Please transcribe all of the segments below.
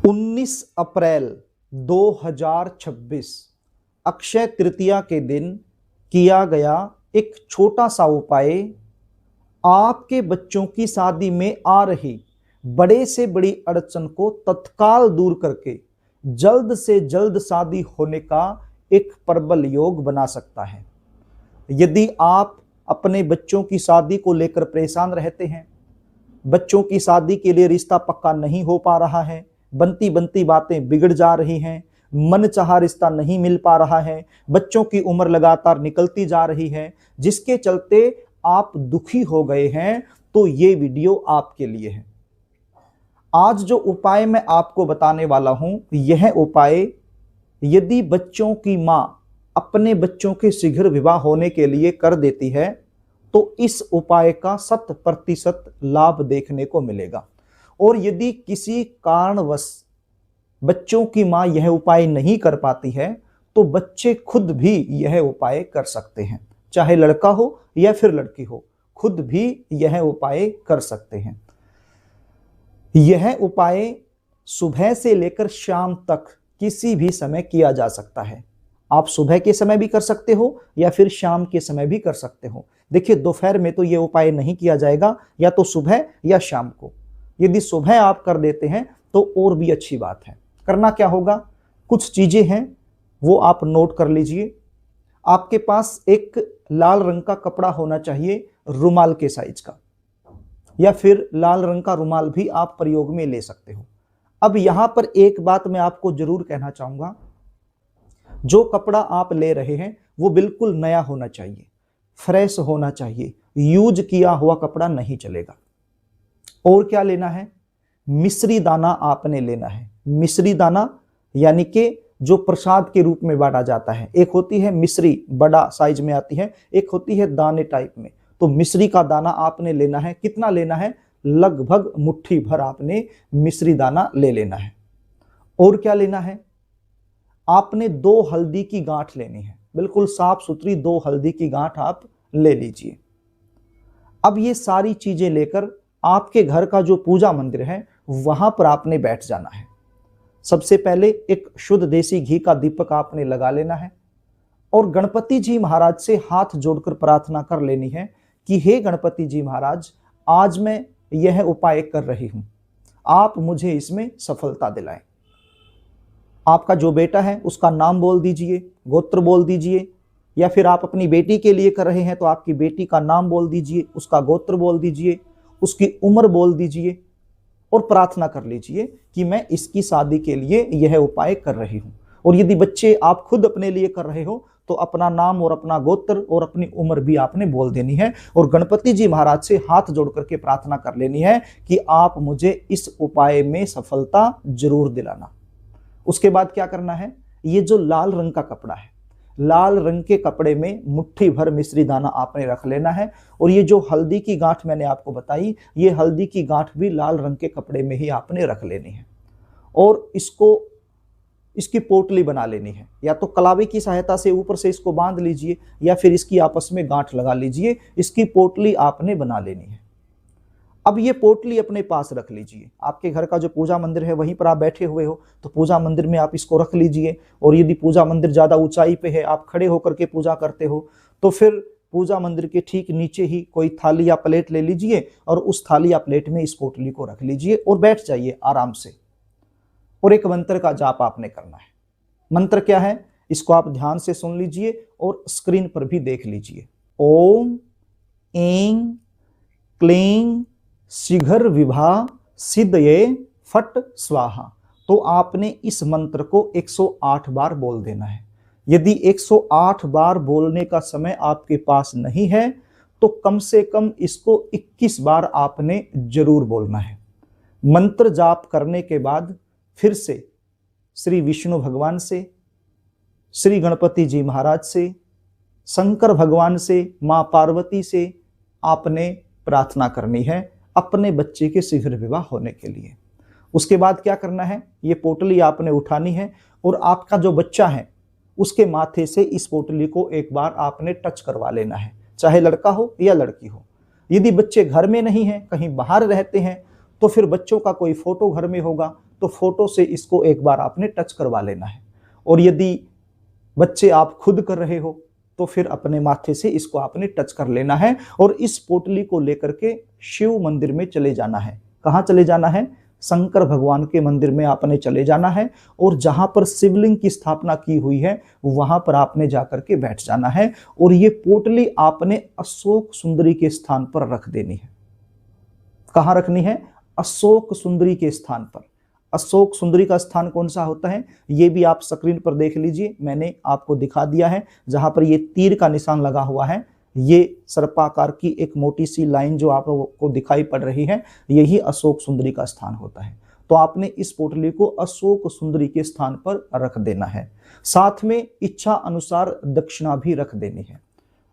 19 अप्रैल 2026 अक्षय तृतीया के दिन किया गया एक छोटा सा उपाय आपके बच्चों की शादी में आ रही बड़े से बड़ी अड़चन को तत्काल दूर करके जल्द से जल्द शादी होने का एक प्रबल योग बना सकता है। यदि आप अपने बच्चों की शादी को लेकर परेशान रहते हैं, बच्चों की शादी के लिए रिश्ता पक्का नहीं हो पा रहा है, बनती बनती बातें बिगड़ जा रही हैं, मनचाहा रिश्ता नहीं मिल पा रहा है, बच्चों की उम्र लगातार निकलती जा रही है, जिसके चलते आप दुखी हो गए हैं, तो ये वीडियो आपके लिए है। आज जो उपाय मैं आपको बताने वाला हूं, यह उपाय यदि बच्चों की मां अपने बच्चों के शीघ्र विवाह होने के लिए कर देती है तो इस उपाय का 100% लाभ देखने को मिलेगा। और यदि किसी कारणवश बच्चों की मां यह उपाय नहीं कर पाती है तो बच्चे खुद भी यह उपाय कर सकते हैं, चाहे लड़का हो या फिर लड़की हो, खुद भी यह उपाय कर सकते हैं। यह उपाय सुबह से लेकर शाम तक किसी भी समय किया जा सकता है। आप सुबह के समय भी कर सकते हो या फिर शाम के समय भी कर सकते हो। देखिए, दोपहर में तो यह उपाय नहीं किया जाएगा, या तो सुबह या शाम को। यदि सुबह आप कर देते हैं तो और भी अच्छी बात है। करना क्या होगा, कुछ चीजें हैं वो आप नोट कर लीजिए। आपके पास एक लाल रंग का कपड़ा होना चाहिए, रुमाल के साइज का, या फिर लाल रंग का रुमाल भी आप प्रयोग में ले सकते हो। अब यहां पर एक बात मैं आपको जरूर कहना चाहूंगा, जो कपड़ा आप ले रहे हैं वो बिल्कुल नया होना चाहिए, फ्रेश होना चाहिए, यूज किया हुआ कपड़ा नहीं चलेगा। और क्या लेना है, मिश्री दाना आपने लेना है। मिश्री दाना यानी कि जो प्रसाद के रूप में बांटा जाता है। एक होती है मिश्री, बड़ा साइज में आती है, एक होती है दाने टाइप में। तो मिश्री का दाना आपने लेना है। कितना लेना है, लगभग मुट्ठी भर आपने मिश्री दाना ले लेना है। और क्या लेना है, आपने 2 हल्दी की गांठ लेनी है, बिल्कुल साफ सुथरी 2 हल्दी की गांठ आप ले लीजिए। अब ये सारी चीजें लेकर आपके घर का जो पूजा मंदिर है वहां पर आपने बैठ जाना है। सबसे पहले एक शुद्ध देसी घी का दीपक आपने लगा लेना है और गणपति जी महाराज से हाथ जोड़कर प्रार्थना कर लेनी है कि हे गणपति जी महाराज, आज मैं यह उपाय कर रही हूं, आप मुझे इसमें सफलता दिलाएं। आपका जो बेटा है उसका नाम बोल दीजिए, गोत्र बोल दीजिए, या फिर आप अपनी बेटी के लिए कर रहे हैं तो आपकी बेटी का नाम बोल दीजिए, उसका गोत्र बोल दीजिए, उसकी उम्र बोल दीजिए और प्रार्थना कर लीजिए कि मैं इसकी शादी के लिए यह उपाय कर रही हूं। और यदि बच्चे आप खुद अपने लिए कर रहे हो तो अपना नाम और अपना गोत्र और अपनी उम्र भी आपने बोल देनी है और गणपति जी महाराज से हाथ जोड़ करके प्रार्थना कर लेनी है कि आप मुझे इस उपाय में सफलता जरूर दिलाना। उसके बाद क्या करना है, ये जो लाल रंग का कपड़ा है, लाल रंग के कपड़े में मुट्ठी भर मिश्री दाना आपने रख लेना है। और ये जो हल्दी की गांठ मैंने आपको बताई, ये हल्दी की गांठ भी लाल रंग के कपड़े में ही आपने रख लेनी है। और इसकी पोटली बना लेनी है, या तो कलावे की सहायता से ऊपर से इसको बांध लीजिए या फिर इसकी आपस में गांठ लगा लीजिए। इसकी पोटली आपने बना लेनी है। अब ये पोटली अपने पास रख लीजिए। आपके घर का जो पूजा मंदिर है वहीं पर आप बैठे हुए हो तो पूजा मंदिर में आप इसको रख लीजिए। और यदि पूजा मंदिर ज़्यादा ऊंचाई पे है, आप खड़े होकर के पूजा करते हो, तो फिर पूजा मंदिर के ठीक नीचे ही कोई थाली या प्लेट ले लीजिए और उस थाली या प्लेट में इस पोटली को रख लीजिए और बैठ जाइए आराम से। और एक मंत्र का जाप आपने करना है। मंत्र क्या है, इसको आप ध्यान से सुन लीजिए और स्क्रीन पर भी देख लीजिए। ओम ऐं क्लीं शीघ्र विवाह सिद्धये फट स्वाहा। तो आपने इस मंत्र को 108 बार बोल देना है। यदि 108 बार बोलने का समय आपके पास नहीं है तो कम से कम इसको 21 बार आपने जरूर बोलना है। मंत्र जाप करने के बाद फिर से श्री विष्णु भगवान से, श्री गणपति जी महाराज से, शंकर भगवान से, मां पार्वती से आपने प्रार्थना करनी है अपने बच्चे के शीघ्र विवाह होने के लिए। उसके बाद क्या करना है, ये पोटली आपने उठानी है और आपका जो बच्चा है उसके माथे से इस पोटली को एक बार आपने टच करवा लेना है, चाहे लड़का हो या लड़की हो। यदि बच्चे घर में नहीं हैं, कहीं बाहर रहते हैं, तो फिर बच्चों का कोई फोटो घर में होगा तो फोटो से इसको एक बार आपने टच करवा लेना है। और यदि बच्चे आप खुद कर रहे हो तो फिर अपने माथे से इसको आपने टच कर लेना है और इस पोटली को लेकर के शिव मंदिर में चले जाना है। कहाँ चले जाना है? शंकर भगवान के मंदिर में आपने चले जाना है और जहां पर शिवलिंग की स्थापना की हुई है वहां पर आपने जाकर के बैठ जाना है और ये पोटली आपने अशोक सुंदरी के स्थान पर रख देनी है। कहां रखनी है? अशोक सुंदरी के स्थान पर। अशोक सुंदरी का स्थान कौन सा होता है ये भी आप स्क्रीन पर देख लीजिए, मैंने आपको दिखा दिया है। जहां पर ये तीर का निशान लगा हुआ है, ये सर्पाकार की एक मोटी सी लाइन जो आपको दिखाई पड़ रही है, यही अशोक सुंदरी का स्थान होता है। तो आपने इस पोटली को अशोक सुंदरी के स्थान पर रख देना है। साथ में इच्छा अनुसार दक्षिणा भी रख देनी है।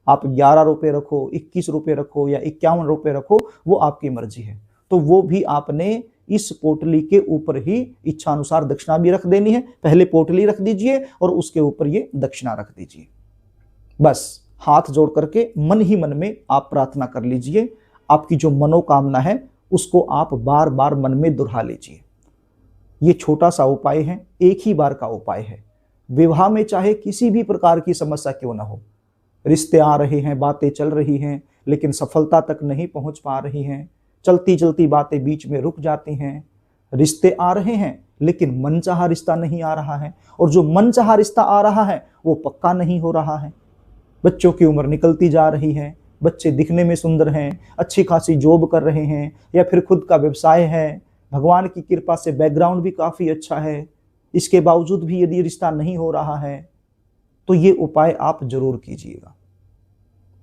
आप 11 रुपए रखो, 21 रुपए रखो या 51 रुपए रखो, वो आपकी मर्जी है। तो वो भी आपने इस पोटली के ऊपर ही इच्छा अनुसार दक्षिणा भी रख देनी है। पहले पोटली रख दीजिए और उसके ऊपर ये दक्षिणा रख दीजिए। बस हाथ जोड़ करके मन ही मन में आप प्रार्थना कर लीजिए। आपकी जो मनोकामना है उसको आप बार बार मन में दोहरा लीजिए। ये छोटा सा उपाय है, एक ही बार का उपाय है। विवाह में चाहे किसी भी प्रकार की समस्या क्यों ना हो, रिश्ते आ रहे हैं, बातें चल रही हैं लेकिन सफलता तक नहीं पहुंच पा रही हैं, चलती चलती बातें बीच में रुक जाती हैं, रिश्ते आ रहे हैं लेकिन मनचाहा रिश्ता नहीं आ रहा है, और जो मनचाहा रिश्ता आ रहा है वो पक्का नहीं हो रहा है, बच्चों की उम्र निकलती जा रही है, बच्चे दिखने में सुंदर हैं, अच्छी खासी जॉब कर रहे हैं या फिर खुद का व्यवसाय है, भगवान की कृपा से बैकग्राउंड भी काफ़ी अच्छा है, इसके बावजूद भी यदि रिश्ता नहीं हो रहा है तो ये उपाय आप जरूर कीजिएगा।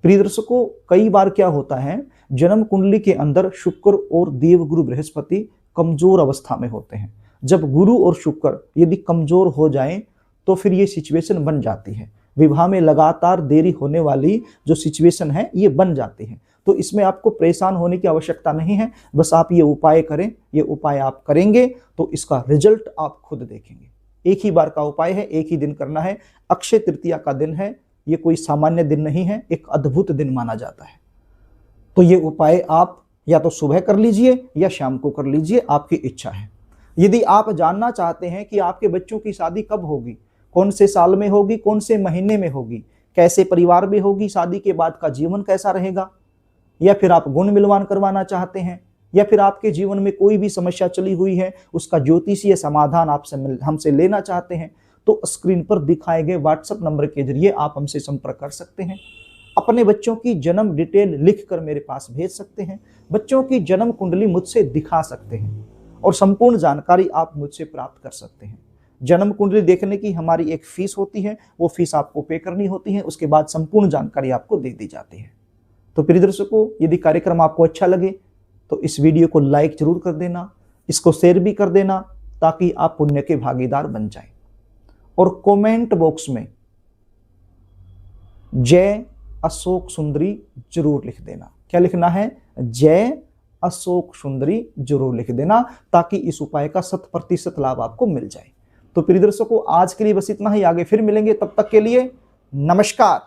प्रिय दर्शकों, कई बार क्या होता है, जन्म कुंडली के अंदर शुक्र और देवगुरु बृहस्पति कमजोर अवस्था में होते हैं। जब गुरु और शुक्र यदि कमजोर हो जाएं तो फिर ये सिचुएशन बन जाती है। विवाह में लगातार देरी होने वाली जो सिचुएशन है ये बन जाती है। तो इसमें आपको परेशान होने की आवश्यकता नहीं है, बस आप ये उपाय करें। ये उपाय आप करेंगे तो इसका रिजल्ट आप खुद देखेंगे। एक ही बार का उपाय है, एक ही दिन करना है। अक्षय तृतीया का दिन है, ये कोई सामान्य दिन नहीं है, एक अद्भुत दिन माना जाता है। तो ये उपाय आप या तो सुबह कर लीजिए या शाम को कर लीजिए, आपकी इच्छा है। यदि आप जानना चाहते हैं कि आपके बच्चों की शादी कब होगी, कौन से साल में होगी, कौन से महीने में होगी, कैसे परिवार में होगी, शादी के बाद का जीवन कैसा रहेगा, या फिर आप गुण मिलवान करवाना चाहते हैं, या फिर आपके जीवन में कोई भी समस्या चली हुई है उसका ज्योतिषीय समाधान आपसे हमसे लेना चाहते हैं, तो स्क्रीन पर दिखाए गए व्हाट्सएप नंबर के जरिए आप हमसे संपर्क कर सकते हैं। अपने बच्चों की जन्म डिटेल लिखकर मेरे पास भेज सकते हैं, बच्चों की जन्म कुंडली मुझसे दिखा सकते हैं और संपूर्ण जानकारी आप मुझसे प्राप्त कर सकते हैं। जन्म कुंडली देखने की हमारी एक फीस होती है, वो फीस आपको पे करनी होती है, उसके बाद संपूर्ण जानकारी आपको दे दी जाती है। तो प्रिय दर्शकों, यदि कार्यक्रम आपको अच्छा लगे तो इस वीडियो को लाइक जरूर कर देना, इसको शेयर भी कर देना ताकि आप पुण्य के भागीदार बन जाएं। और कमेंट बॉक्स में जय अशोक सुंदरी जरूर लिख देना। क्या लिखना है? जय अशोक सुंदरी जरूर लिख देना, ताकि इस उपाय का 100% लाभ आपको मिल जाए। तो प्रिय दर्शकों, आज के लिए बस इतना ही। आगे फिर मिलेंगे, तब तक के लिए नमस्कार।